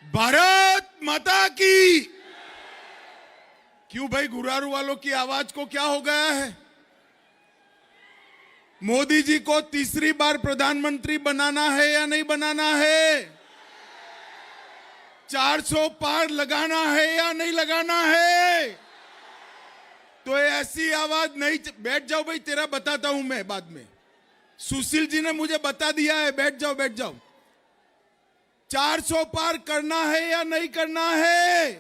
भारत माता की। क्यों भाई, गुरारू वालों की आवाज को क्या हो गया है? मोदी जी को तीसरी बार प्रधानमंत्री बनाना है या नहीं बनाना है? 400 पार लगाना है या नहीं लगाना है? तो ऐसी आवाज नहीं। बैठ जाओ भाई, तेरा बताता हूं मैं बाद में। सुशील जी ने मुझे बता दिया है, बैठ जाओ बैठ जाओ। 400 पार करना है या नहीं करना है?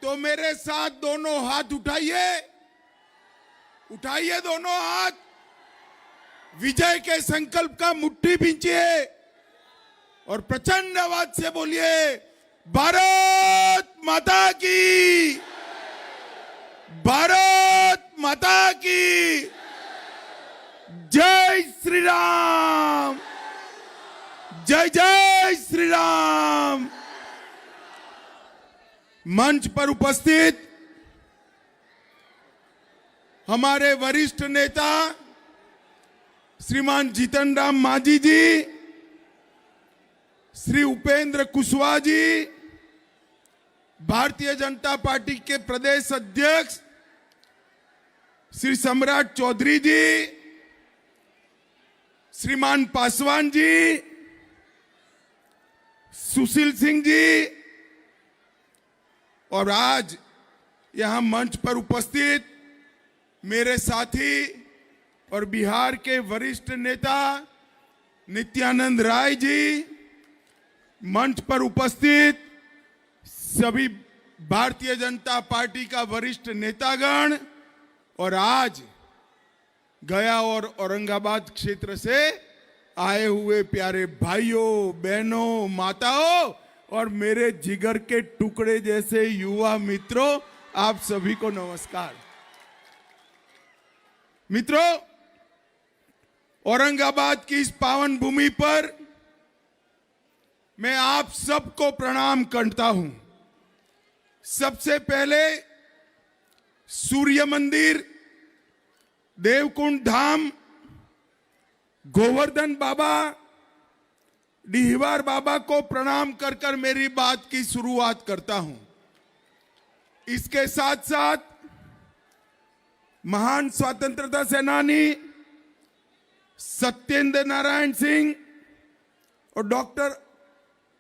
तो मेरे साथ दोनों हाथ उठाइए, उठाइए दोनों हाथ, विजय के संकल्प का मुट्ठी भींचिए और प्रचंड आवाज से बोलिए, भारत माता की, भारत माता की जय श्री राम, जय जय श्री राम। मंच पर उपस्थित हमारे वरिष्ठ नेता श्रीमान जीतन राम मांझी जी, श्री उपेंद्र कुशवाहा जी, भारतीय जनता पार्टी के प्रदेश अध्यक्ष श्री सम्राट चौधरी जी, श्रीमान पासवान जी, सुशील सिंह जी, और आज यहां मंच पर उपस्थित मेरे साथी और बिहार के वरिष्ठ नेता नित्यानंद राय जी, मंच पर उपस्थित सभी भारतीय जनता पार्टी का वरिष्ठ नेतागण, और आज गया और औरंगाबाद क्षेत्र से आए हुए प्यारे भाइयों बहनों माताओं और मेरे जिगर के टुकड़े जैसे युवा मित्रों, आप सभी को नमस्कार। मित्रों, औरंगाबाद की इस पावन भूमि पर मैं आप सबको प्रणाम करता हूं। सबसे पहले सूर्य मंदिर, देवकुंड धाम, गोवर्धन बाबा, डिहवार बाबा को प्रणाम कर कर मेरी बात की शुरुआत करता हूं। इसके साथ साथ महान स्वतंत्रता सेनानी सत्येंद्र नारायण सिंह और डॉक्टर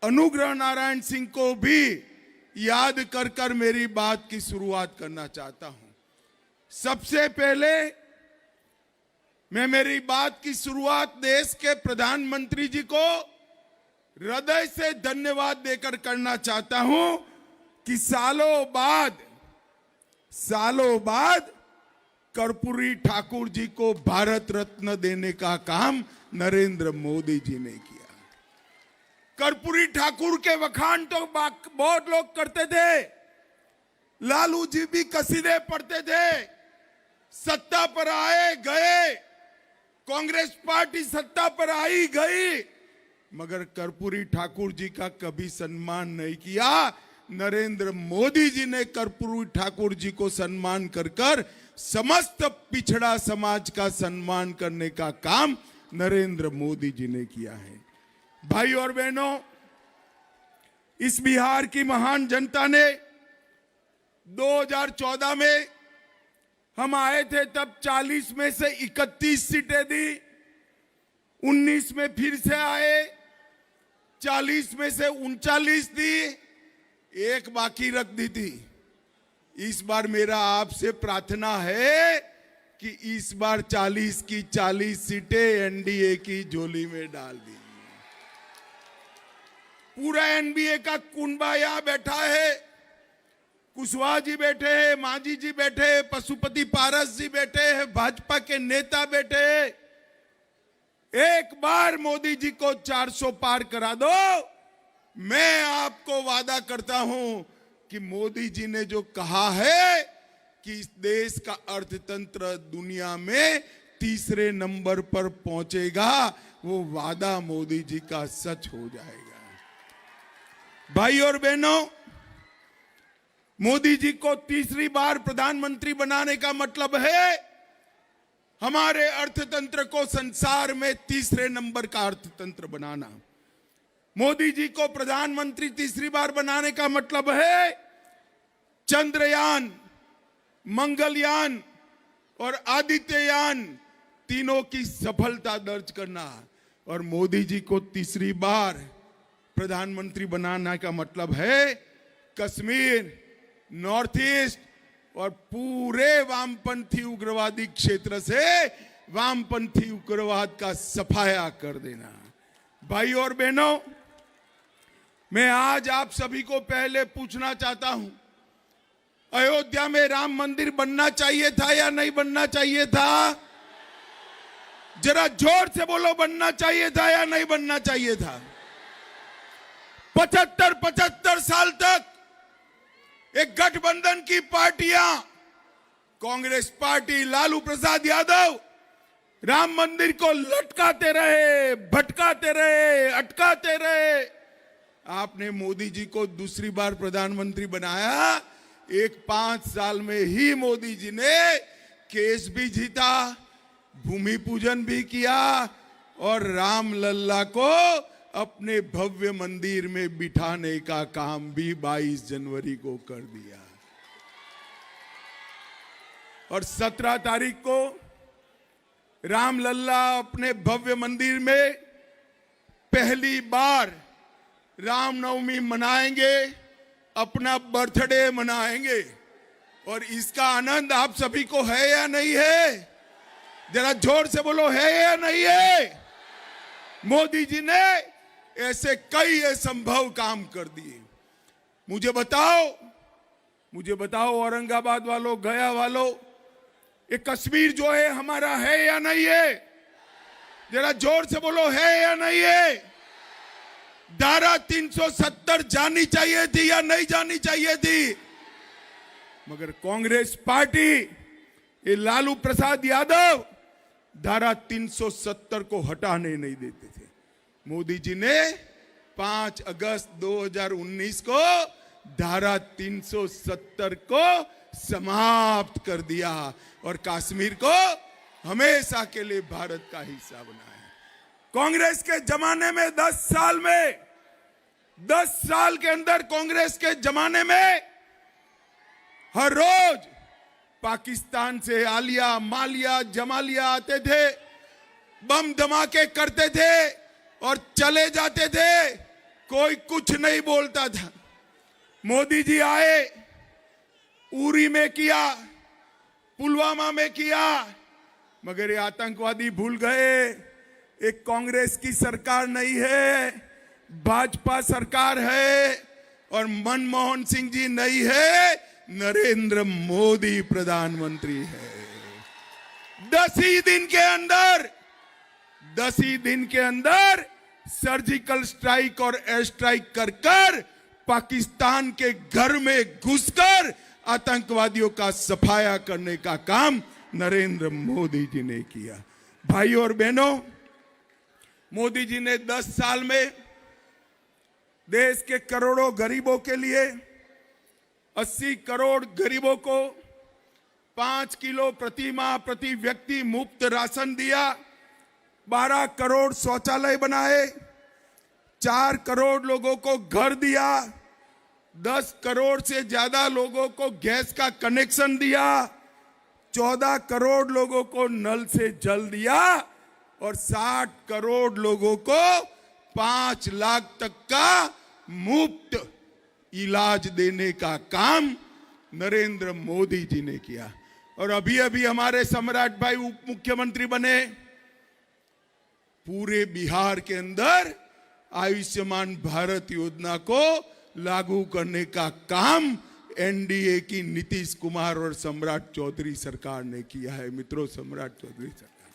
अनुग्रह नारायण सिंह को भी याद कर कर मेरी बात की शुरुआत करना चाहता हूं। सबसे पहले मैं मेरी बात की शुरुआत देश के प्रधानमंत्री जी को हृदय से धन्यवाद देकर करना चाहता हूं कि सालों बाद कर्पूरी ठाकुर जी को भारत रत्न देने का काम नरेंद्र मोदी जी ने किया। कर्पूरी ठाकुर के वखान तो बहुत लोग करते थे, लालू जी भी कसीदे पढ़ते थे, सत्ता पर आए गए, कांग्रेस पार्टी सत्ता पर आई गई, मगर कर्पूरी ठाकुर जी का कभी सम्मान नहीं किया। नरेंद्र मोदी जी ने कर्पूरी ठाकुर जी को सम्मान कर कर समस्त पिछड़ा समाज का सम्मान करने का काम नरेंद्र मोदी जी ने किया है। भाई और बहनों, इस बिहार की महान जनता ने 2014 में हम आए थे, तब 40 में से 31 सीटें दी, 19 में फिर से आए, 40 में से 39 दी, एक बाकी रख दी थी। इस बार मेरा आपसे प्रार्थना है कि इस बार 40 की 40 सीटें एनडीए की झोली में डाल दी। पूरा एनडीए का कुनबा यहां बैठा है, कुशवाहा जी बैठे हैं, मांझी जी बैठे हैं, पशुपति पारस जी बैठे हैं, भाजपा के नेता बैठे हैं। एक बार मोदी जी को 400 पार करा दो, मैं आपको वादा करता हूं कि मोदी जी ने जो कहा है कि इस देश का अर्थतंत्र दुनिया में तीसरे नंबर पर पहुंचेगा, वो वादा मोदी जी का सच हो जाएगा। भाई और बहनों, मोदी जी को तीसरी बार प्रधानमंत्री बनाने का मतलब है हमारे अर्थतंत्र को संसार में तीसरे नंबर का अर्थतंत्र बनाना। मोदी जी को प्रधानमंत्री तीसरी बार बनाने का मतलब है चंद्रयान, मंगलयान और आदित्ययान तीनों की सफलता दर्ज करना। और मोदी जी को तीसरी बार प्रधानमंत्री बनाने का मतलब है कश्मीर, नॉर्थ ईस्ट और पूरे वामपंथी उग्रवादी क्षेत्र से वामपंथी उग्रवाद का सफाया कर देना। भाई और बहनों, मैं आज आप सभी को पहले पूछना चाहता हूं, अयोध्या में राम मंदिर बनना चाहिए था या नहीं बनना चाहिए था? जरा जोर से बोलो, बनना चाहिए था या नहीं बनना चाहिए था? 75 साल तक एक गठबंधन की पार्टियां, कांग्रेस पार्टी, लालू प्रसाद यादव राम मंदिर को लटकाते रहे, भटकाते रहे, अटकाते रहे। आपने मोदी जी को दूसरी बार प्रधानमंत्री बनाया। 5 साल में ही मोदी जी ने केस भी जीता, भूमि पूजन भी किया और राम लल्ला को अपने भव्य मंदिर में बिठाने का काम भी 22 जनवरी को कर दिया। और 17 तारीख को राम लल्ला अपने भव्य मंदिर में पहली बार रामनवमी मनाएंगे, अपना बर्थडे मनाएंगे। और इसका आनंद आप सभी को है या नहीं है? जरा जोर से बोलो, है या नहीं है? मोदी जी ने ऐसे कई असंभव काम कर दिए। मुझे बताओ औरंगाबाद वालों, गया वालों, ये कश्मीर जो है हमारा है या नहीं है? जरा जोर से बोलो, है या नहीं है? धारा 370 जानी चाहिए थी या नहीं जानी चाहिए थी? मगर कांग्रेस पार्टी, ये लालू प्रसाद यादव धारा 370 को हटाने नहीं देते थे। मोदी जी ने 5 अगस्त 2019 को धारा 370 को समाप्त कर दिया और कश्मीर को हमेशा के लिए भारत का हिस्सा बनाया। कांग्रेस के जमाने में 10 साल के अंदर कांग्रेस के जमाने में हर रोज पाकिस्तान से आलिया, मालिया, जमालिया आते थे, बम धमाके करते थे और चले जाते थे, कोई कुछ नहीं बोलता था। मोदी जी आए, उरी में किया, पुलवामा में किया, मगर ये आतंकवादी भूल गए एक कांग्रेस की सरकार नहीं है, भाजपा सरकार है और मनमोहन सिंह जी नहीं है, नरेंद्र मोदी प्रधानमंत्री है। 10 ही दिन के अंदर सर्जिकल स्ट्राइक और एयर स्ट्राइक कर पाकिस्तान के घर में घुसकर आतंकवादियों का सफाया करने का काम नरेंद्र मोदी जी ने किया। भाई और बहनों, मोदी जी ने 10 साल में देश के करोड़ों गरीबों के लिए 80 करोड़ गरीबों को 5 किलो प्रति माह प्रति व्यक्ति मुफ्त राशन दिया, 12 करोड़ शौचालय बनाए, 4 करोड़ लोगों को घर दिया, 10 करोड़ से ज्यादा लोगों को गैस का कनेक्शन दिया, 14 करोड़ लोगों को नल से जल दिया और 60 करोड़ लोगों को 5 लाख तक का मुफ्त इलाज देने का काम नरेंद्र मोदी जी ने किया। और अभी अभी हमारे सम्राट भाई उप मुख्यमंत्री बने, पूरे बिहार के अंदर आयुष्मान भारत योजना को लागू करने का काम एनडीए की नीतीश कुमार और सम्राट चौधरी सरकार ने किया है। मित्रों, सम्राट चौधरी सरकार,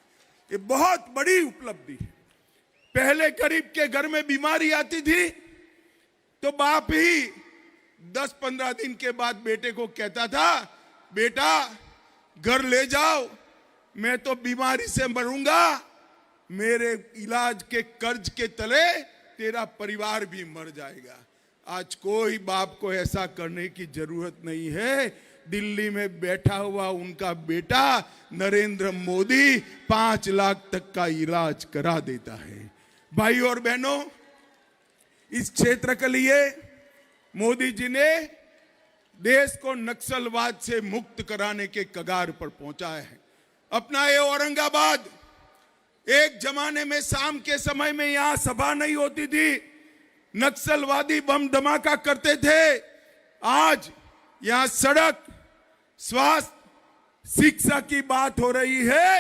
ये बहुत बड़ी उपलब्धि है। पहले गरीब के घर में बीमारी आती थी तो बाप ही 10-15 दिन के बाद बेटे को कहता था, बेटा घर ले जाओ, मैं तो बीमारी से मरूंगा, मेरे इलाज के कर्ज के तले तेरा परिवार भी मर जाएगा। आज कोई बाप को ऐसा करने की जरूरत नहीं है। दिल्ली में बैठा हुआ उनका बेटा नरेंद्र मोदी 5 लाख तक का इलाज करा देता है। भाई और बहनों, इस क्षेत्र के लिए मोदी जी ने देश को नक्सलवाद से मुक्त कराने के कगार पर पहुंचाया है। अपना ये औरंगाबाद, एक जमाने में शाम के समय में यहां सभा नहीं होती थी, नक्सलवादी बम धमाका करते थे। आज यहां सड़क, स्वास्थ्य, शिक्षा की बात हो रही है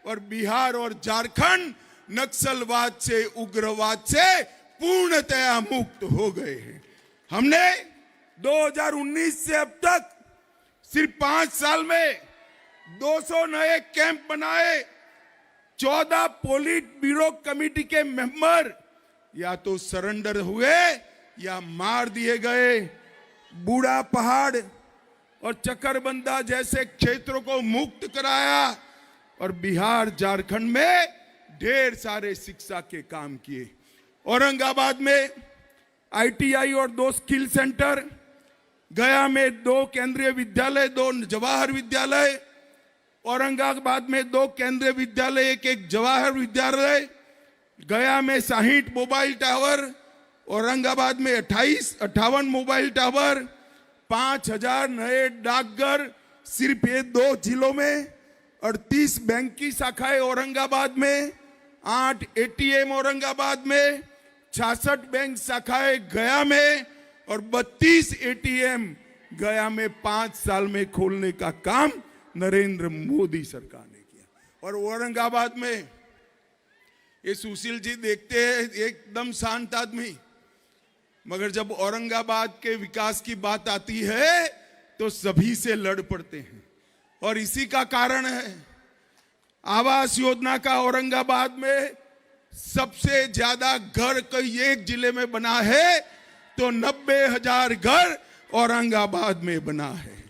और बिहार और झारखंड नक्सलवाद से, उग्रवाद से पूर्णतया मुक्त हो गए हैं। हमने 2019 से अब तक सिर्फ 5 साल में 200 नए कैंप बनाए। 14 पोलिट ब्यूरो कमेटी के मेंबर या तो सरेंडर हुए या मार दिए गए। बूढ़ा पहाड़ और चकरबंदा जैसे क्षेत्रों को मुक्त कराया और बिहार, झारखंड में ढेर सारे शिक्षा के काम किए। औरंगाबाद में ITI और 2 स्किल सेंटर, गया में 2 केंद्रीय विद्यालय, 2 जवाहर विद्यालय, औरंगाबाद में 2 केंद्रीय विद्यालय, एक जवाहर विद्यालय, गया में 60 मोबाइल टावर, औरंगाबाद में 58 मोबाइल टावर, 5000 नए डाकघर सिर्फ ये 2 जिलों में, 38 बैंक की शाखाएं औरंगाबाद में, 8 ATM औरंगाबाद में, 66 बैंक शाखाएं गया में और 32 ATM गया में 5 साल में खोलने का काम नरेंद्र मोदी सरकार ने किया। और औरंगाबाद में ये सुशील जी देखते हैं एकदम शांत आदमी, मगर जब औरंगाबाद के विकास की बात आती है तो सभी से लड़ पड़ते हैं। और इसी का कारण है आवास योजना का औरंगाबाद में सबसे ज्यादा घर कोई एक जिले में बना है तो 90,000 घर औरंगाबाद में बना है।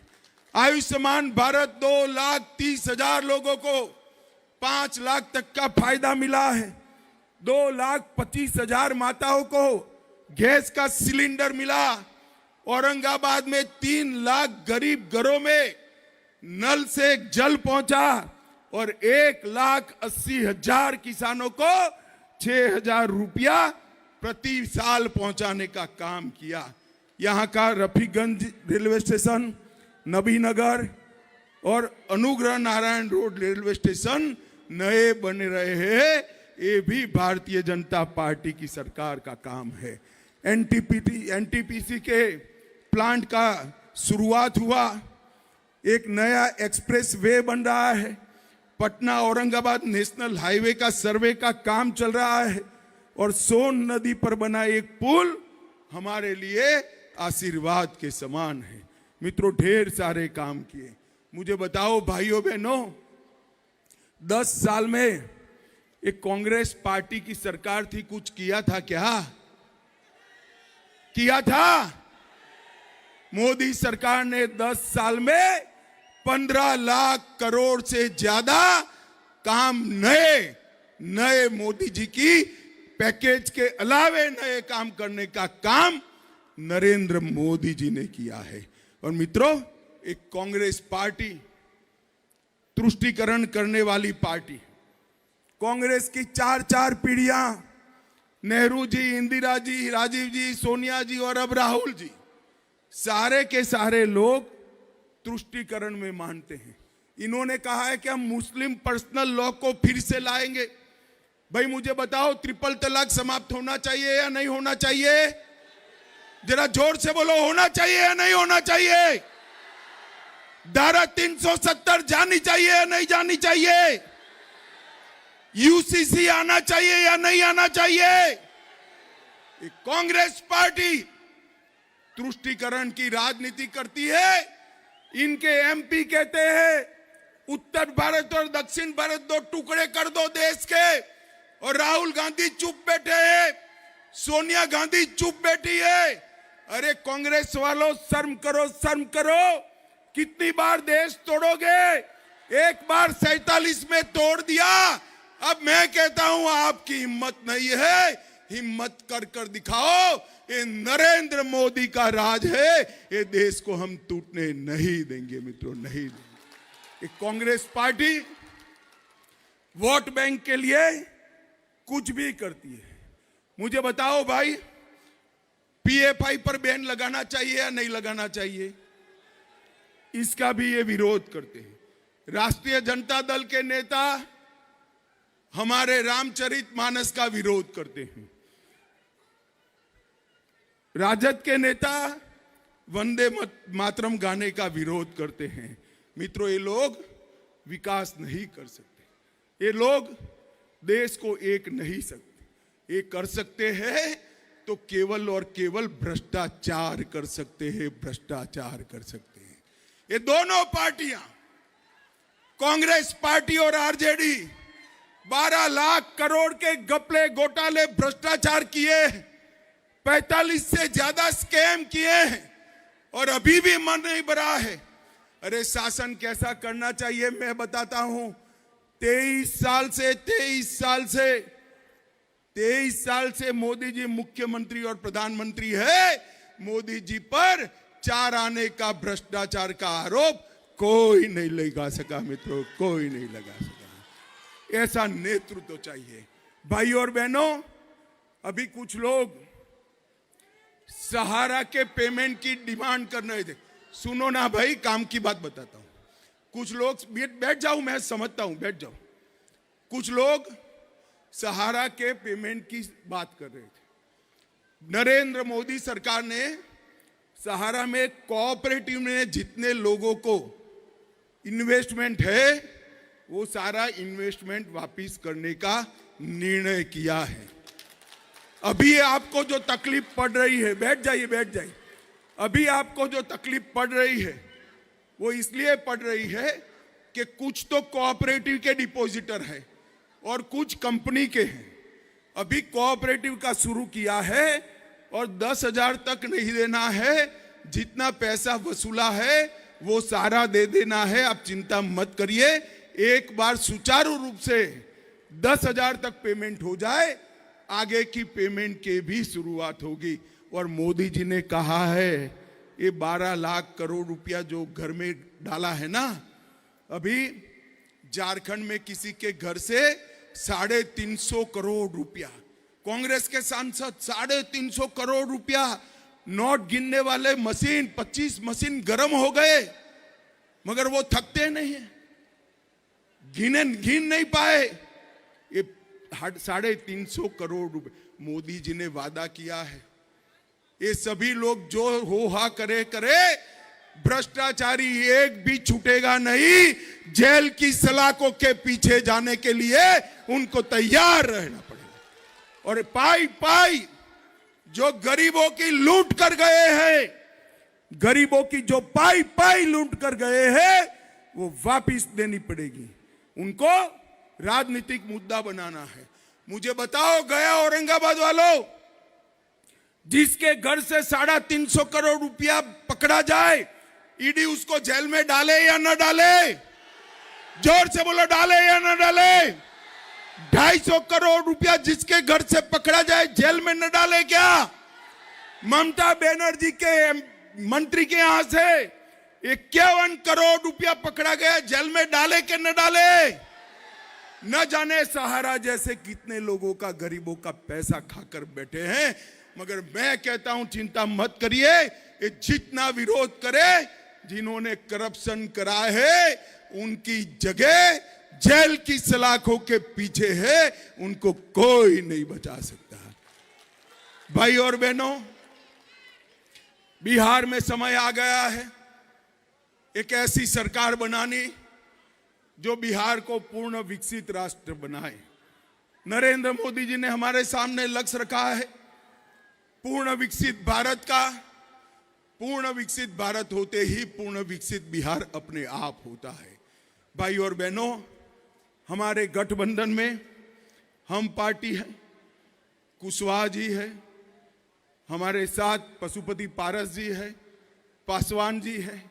आयुष्मान भारत 2,30,000 लोगों को 5 लाख तक का फायदा मिला है। 2,25,000 माताओं को गैस का सिलेंडर मिला। औरंगाबाद में 3 लाख गरीब घरों में नल से जल पहुंचा और 1,80,000 किसानों को 6,000 रुपया प्रति साल पहुंचाने का काम किया। यहां का रफीगंज रेलवे स्टेशन, नबीनगर और Anugrah Narayan road railway station नए बन रहे हैं। ये भी भारतीय जनता पार्टी की सरकार का काम है। NTPC के प्लांट का शुरुआत हुआ। एक नया एक्सप्रेस वे बन रहा है। पटना औरंगाबाद नेशनल हाईवे का सर्वे का काम चल रहा है और सोन नदी पर बना एक पुल हमारे लिए आशीर्वाद के समान है। मित्रों, ढेर सारे काम किए। मुझे बताओ भाइयों बहनों, 10 साल में एक कांग्रेस पार्टी की सरकार थी, कुछ किया था क्या? किया था? मोदी सरकार ने 10 साल में 15 लाख करोड़ से ज्यादा काम नए मोदी जी की पैकेज के अलावे नए काम करने का काम नरेंद्र मोदी जी ने किया है। और मित्रों, एक कांग्रेस पार्टी तुष्टीकरण करने वाली पार्टी, कांग्रेस की 4 पीढ़ियां, नेहरू जी, इंदिरा जी, राजीव जी, सोनिया जी और अब राहुल जी, सारे के सारे लोग तुष्टीकरण में मानते हैं। इन्होंने कहा है कि हम मुस्लिम पर्सनल लॉ को फिर से लाएंगे। भाई मुझे बताओ, ट्रिपल तलाक समाप्त होना चाहिए या नहीं होना चाहिए? जरा जोर से बोलो, होना चाहिए या नहीं होना चाहिए? धारा 370 जानी चाहिए या नहीं जानी चाहिए? UCC आना चाहिए या नहीं आना चाहिए? कांग्रेस पार्टी तुष्टीकरण की राजनीति करती है। इनके MP कहते हैं उत्तर भारत और दक्षिण भारत 2 टुकड़े कर दो देश के, और राहुल गांधी चुप बैठे हैं, सोनिया गांधी चुप बैठी है। अरे कांग्रेस वालों, शर्म करो, शर्म करो। कितनी बार देश तोड़ोगे? एक बार 47 में तोड़ दिया। अब मैं कहता हूं आपकी हिम्मत नहीं है, हिम्मत कर दिखाओ। ये नरेंद्र मोदी का राज है, ये देश को हम टूटने नहीं देंगे मित्रों, नहीं देंगे। कांग्रेस पार्टी वोट बैंक के लिए कुछ भी करती है। मुझे बताओ भाई, पीएफआई पर बैन लगाना चाहिए या नहीं लगाना चाहिए, इसका भी ये विरोध करते हैं। राष्ट्रीय जनता दल के नेता हमारे रामचरितमानस का विरोध करते हैं। राजद के नेता वंदे मातरम गाने का विरोध करते हैं। मित्रों, ये लोग विकास नहीं कर सकते, ये लोग देश को एक नहीं सकते। ये कर सकते हैं तो केवल और केवल भ्रष्टाचार कर सकते हैं, भ्रष्टाचार कर सकते हैं। ये दोनों पार्टियां, कांग्रेस पार्टी और आरजेडी, 12 लाख करोड़ के घपले घोटाले भ्रष्टाचार किए, 45 से ज्यादा स्कैम किए हैं और अभी भी मन नहीं भरा है। अरे शासन कैसा करना चाहिए मैं बताता हूं। 23 साल से मोदी जी मुख्यमंत्री और प्रधानमंत्री है। मोदी जी पर 4 आने का भ्रष्टाचार का आरोप कोई नहीं लगा सका मित्रों, कोई नहीं लगा सका। ऐसा नेतृत्व चाहिए। भाई और बहनों, अभी कुछ लोग सहारा के पेमेंट की डिमांड कर रहे थे। सुनो ना भाई, काम की बात बताता हूं। कुछ लोग, बैठ जाओ, मैं समझता हूं, बैठ जाओ। कुछ लोग सहारा के पेमेंट की बात कर रहे थे। नरेंद्र मोदी सरकार ने सहारा में कोऑपरेटिव में जितने लोगों को इन्वेस्टमेंट है वो सारा इन्वेस्टमेंट वापस करने का निर्णय किया है। अभी आपको जो तकलीफ पड़ रही है, बैठ जाइए, अभी आपको जो तकलीफ पड़ रही है वो इसलिए पड़ रही है कि कुछ तो कोऑपरेटिव के डिपॉजिटर है और कुछ कंपनी के हैं। अभी कोऑपरेटिव का शुरू किया है और 10,000 तक नहीं देना है, जितना पैसा वसूला है वो सारा दे देना है। आप चिंता मत करिए, एक बार सुचारू रूप से 10,000 तक पेमेंट हो जाए, आगे की पेमेंट के भी शुरुआत होगी। और मोदी जी ने कहा है ये 12 लाख करोड़ रुपया जो घर में डाला है ना, अभी झारखंड में किसी के घर से 350 करोड़ रुपया, कांग्रेस के सांसद 350 करोड़ रुपया, नोट गिनने वाले मशीन 25 मशीन गर्म हो गए, मगर वो थकते नहीं है, गिन नहीं पाए। ये 350 करोड़ रुपए मोदी जी ने वादा किया है। ये सभी लोग जो हो हा करे, भ्रष्टाचारी एक भी छूटेगा नहीं। जेल की सलाखों के पीछे जाने के लिए उनको तैयार रहना पड़ेगा। और पाई जो गरीबों की लूट कर गए हैं, गरीबों की जो पाई लूट कर गए हैं, वो वापिस देनी पड़ेगी। उनको राजनीतिक मुद्दा बनाना है। मुझे बताओ, गया औरंगाबाद वालों, जिसके घर से 350 करोड़ रुपया पकड़ा जाए, ईडी उसको जेल में डाले या न डाले? जोर से बोलो, डाले या न डाले? 250 करोड़ रुपया जिसके घर से पकड़ा जाए, जेल में न डाले क्या? ममता बनर्जी के मंत्री के यहां से 51 करोड़ रुपया पकड़ा गया, जेल में डाले के न डाले? न जाने सहारा जैसे कितने लोगों का, गरीबों का पैसा खाकर बैठे हैं। मगर मैं कहता हूं, चिंता मत करिए, ये जितना विरोध करे, जिन्होंने करप्शन करा है उनकी जगह जेल की सलाखों के पीछे है, उनको कोई नहीं बचा सकता। भाई और बहनों, बिहार में समय आ गया है एक ऐसी सरकार बनानी जो बिहार को पूर्ण विकसित राष्ट्र बनाए। नरेंद्र मोदी जी ने हमारे सामने लक्ष्य रखा है पूर्ण विकसित भारत का। पूर्ण विकसित भारत होते ही पूर्ण विकसित बिहार अपने आप होता है। भाई और बहनों, हमारे गठबंधन में हम पार्टी है, कुशवाहा जी है, हमारे साथ पशुपति पारस जी है, पासवान जी है।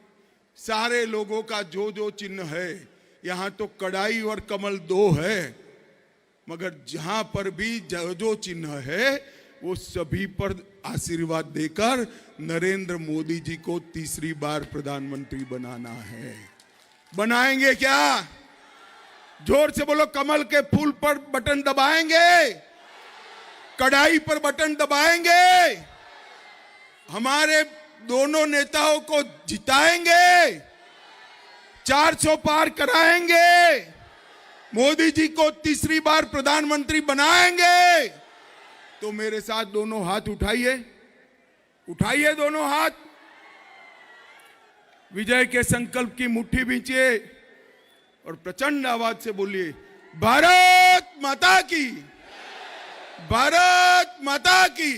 सारे लोगों का जो जो चिन्ह है, यहां तो कड़ाई और कमल 2 है, मगर जहां पर भी जो जो चिन्ह है वो सभी पर आशीर्वाद देकर नरेंद्र मोदी जी को तीसरी बार प्रधानमंत्री बनाना है। बनाएंगे क्या? जोर से बोलो, कमल के फूल पर बटन दबाएंगे, कड़ाई पर बटन दबाएंगे, हमारे दोनों नेताओं को जिताएंगे, 400 पार कराएंगे, मोदी जी को तीसरी बार प्रधानमंत्री बनाएंगे। तो मेरे साथ दोनों हाथ उठाइए, उठाइए दोनों हाथ, विजय के संकल्प की मुट्ठी बींचिए और प्रचंड आवाज से बोलिए, भारत माता की, भारत माता की।